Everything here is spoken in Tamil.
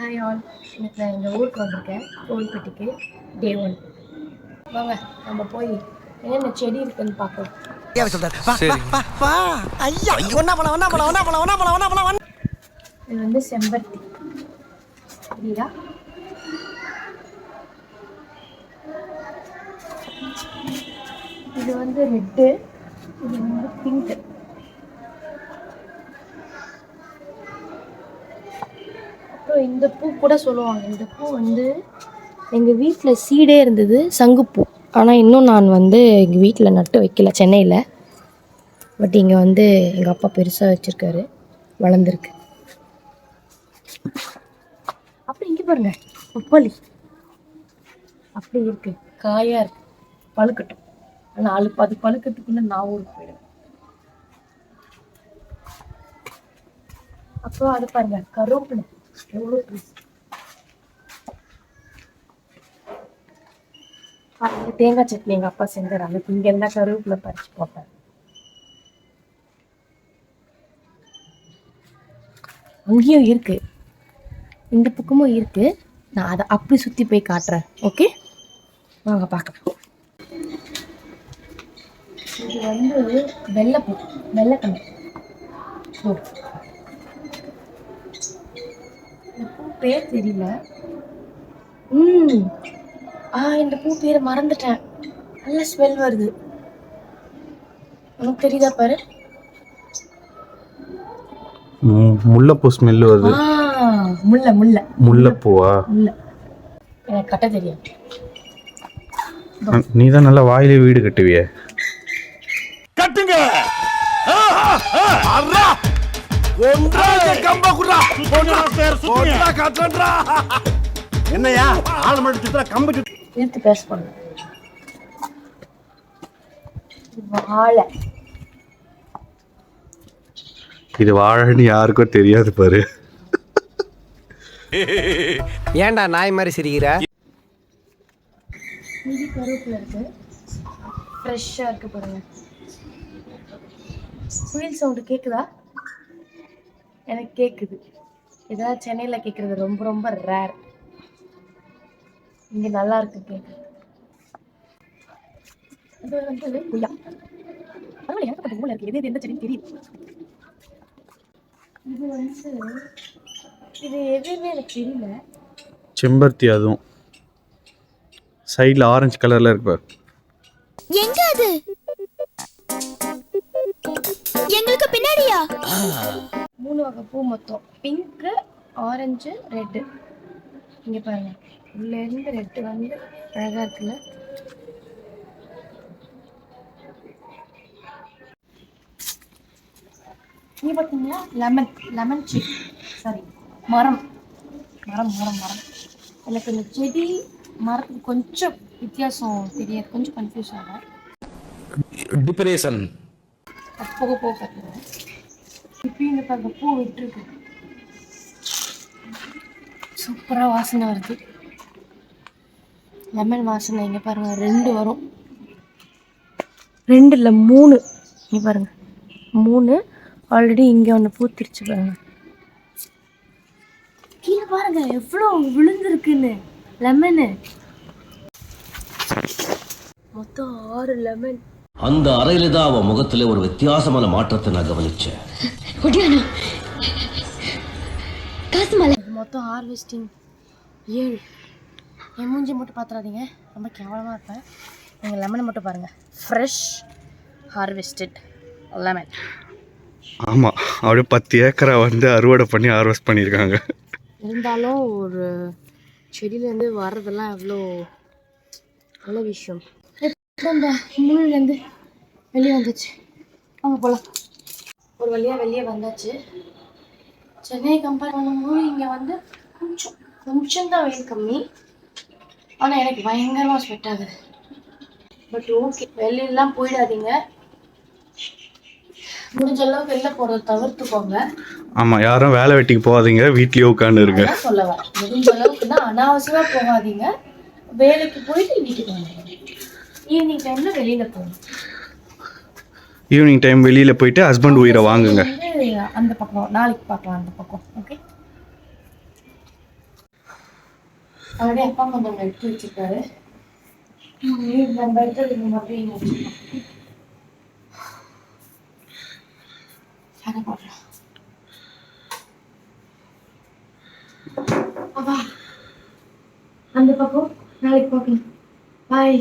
ஹாய் ஆல், இன்னைக்கு நான் எங்கள் ஊருக்கு வந்திருக்கேன். கோவில்பட்டிக்கு டே 1. வாங்க நம்ம போய் என்னென்ன செடி இருக்குன்னு பார்க்கலாம். இது வந்து செம்பருத்தி சரியா, இது வந்து ரெட்டு, இது வந்து பிங்க். அப்புறம் இந்த பூ கூட சொல்லுவாங்க. இந்த பூ வந்து எங்கள் வீட்டில் சீடே இருந்தது, சங்குப்பூ. ஆனால் இன்னும் நான் வந்து எங்கள் வீட்டில் நட்டு வைக்கல சென்னையில். பட் இங்கே வந்து எங்கள் அப்பா பெருசாக வச்சுருக்காரு, வளர்ந்துருக்கு. அப்புறம் இங்கே பாருங்க, பப்பாளி அப்படி இருக்கு, காயாக இருக்கு, பழுக்கட்டும். ஆனால் அது பழுக்கத்துக்குள்ளே நான் ஊருக்கு போயிடுவேன். அப்புறம் அது பாருங்க, கருவேப்பிலை எவ்வளோ பீஸ். அது தேங்காய் சட்னி எங்கள் அப்பா செஞ்சார், அதுக்கு இங்கே இருந்தால் கருவேப்பிலை பறிச்சு போட்டேன். அங்கேயும் இருக்கு, இந்த பக்கமும் இருக்கு. நான் அதை அப்படி சுற்றி போய் காட்டுறேன். ஓகே வாங்க பார்க்கலாம். இது வந்து வெள்ளைப்பூ, வெள்ளைக்கண்ணு. இந்த பூ பேர் தெரியல. இந்த பூ பேரை மறந்துட்டேன். நல்ல ஸ்மெல் வருது, உனக்கு தெரியுதா பாரு. முல்லைப்பூ ஸ்மெல் வருது. முல்லைப்பூவா? முல்லை எனக்கு கட்ட தெரியாது. நீ தான் நல்லா வாயிலே வீடு கட்டுவிய. கட்டுங்க. என்னையா ஆள் மட்டும் சுத்தா கம்பு சுத்தி இழுத்து பேச பண்ண. வாழை, இது வாழைன்னு யாருக்கும் தெரியாது பாரு. ஏன்டா நாய் மாதிரி சிரிக்கிற? மீதி கருவேப்பிலை இருக்கு, ஃப்ரெஷ்ஷாக இருக்கு பாருங்க. குயில் சவுண்டு கேட்குதா? எனக்கு கேட்குது. ஏதாவது சென்னையில் கேட்குறது ரொம்ப ரொம்ப ரேர். இங்கே நல்லா இருக்கு கேட்குது. இது வந்து கொய்யா. பரவாயில்ல, எனக்கு கொஞ்சம் இருக்கு. எது எந்த செடின்னு தெரியும். இது வந்து இது எதுவுமே எனக்கு தெரியல. செம்பருத்தி, அதுவும் சைடில் ஆரஞ்சு கலரில் இருக்கு பாரு. எங்க அது? எங்களுக்கு பின்னாடியா? 3 வகை பூ மொத்தம். Pink, orange, red. இங்கே பாருங்க, உள்ளேருந்து ரெட்டு வந்து அழகாக இருக்குல்ல. இங்கே பார்த்தீங்களா, லெமன் செடி. சாரி, மரம். எனக்கு இந்த செடி மரத்துக்கு கொஞ்சம் வித்தியாசம் தெரியாது, கொஞ்சம் கன்ஃபியூஸ் ஆகும். டிப்ரெஷன் போக போக கற்றுக்கிறேன். இப்பயும் இந்த பாருங்க, பூ விட்டுருக்கு, சூப்பராக வாசனை வருது. லெமன் வாசனை. இங்கே பாருங்க, 2 வரும், 2 இல்லை 3. இங்கே பாருங்க, 3 ஆல்ரெடி. இங்கே ஒன்று பூத்திருச்சு பாருங்க. கீழே பாருங்க எவ்வளோ விழுந்துருக்குன்னு லெமனு. மொத்தம் 6 லெமன். அந்த அறையில தான் அவன் முகத்துல ஒரு வித்தியாசமான மாற்றத்தை நான் கவனிச்சேன். மொத்தம் ஹார்வெஸ்டிங் 7. என் மூஞ்சி மட்டும் பார்த்துடாதீங்க, ரொம்ப கேவலமாக இருப்பேன். நீங்கள் லெமனை மட்டும் பாருங்கள், ஃப்ரெஷ் ஹார்வெஸ்டட் லெமன். ஆமாம், அப்படியே 10 ஏக்கரை வந்து அறுவடை பண்ணி ஹார்வெஸ்ட் பண்ணியிருக்காங்க. இருந்தாலும் ஒரு செடியிலேருந்து வர்றதெல்லாம் எவ்வளோ நல்ல விஷயம். இந்த முள்ளுலேருந்து வெளியே வந்துச்சு. அவங்க போகலாம். ஒரு வழியாக வெளியே வந்தாச்சு. சென்னை கம்பேர் பண்ணும்போது இங்கே வந்து கொஞ்சம் தான் வெயில் கம்மி. ஆனால் எனக்கு பயங்கரமாக ஸ்வெட் ஆகுது. பட் ஓகே, வெளியெல்லாம் போயிடாதீங்க. முடிஞ்ச அளவுக்கு வெளில போகிறத தவிர்த்துக்கோங்க. ஆமாம், யாரும் வேலை வெட்டிக்கு போகாதீங்க, வீட்லேயே உட்காந்து இருங்க. சொல்ல வரேன், முடிஞ்ச அளவுக்கு தான் அனாவசியமாக போகாதீங்க. வேலைக்கு போயிட்டு வீட்டுக்கு வந்துடுங்க. ஈவினிங் டைமில் வெளியில் போகணும். ஈவினிங் டைம் வெளியில் போயிட்டு ஹஸ்பண்ட் உயிரை வாங்குங்க. அந்த பக்கம் நாளைக்கு பார்க்கலாம், அந்த பக்கம். ஓகே. ஆல்ரெடி அப்பா கொஞ்சம் எடுத்து வச்சிருக்காரு. நம்ம எடுத்து அப்படியே இங்கே வச்சுக்கலாம். சரி போடுறேன். அப்பா அந்த பக்கம் நாளைக்கு பார்க்கலாம். பாய்.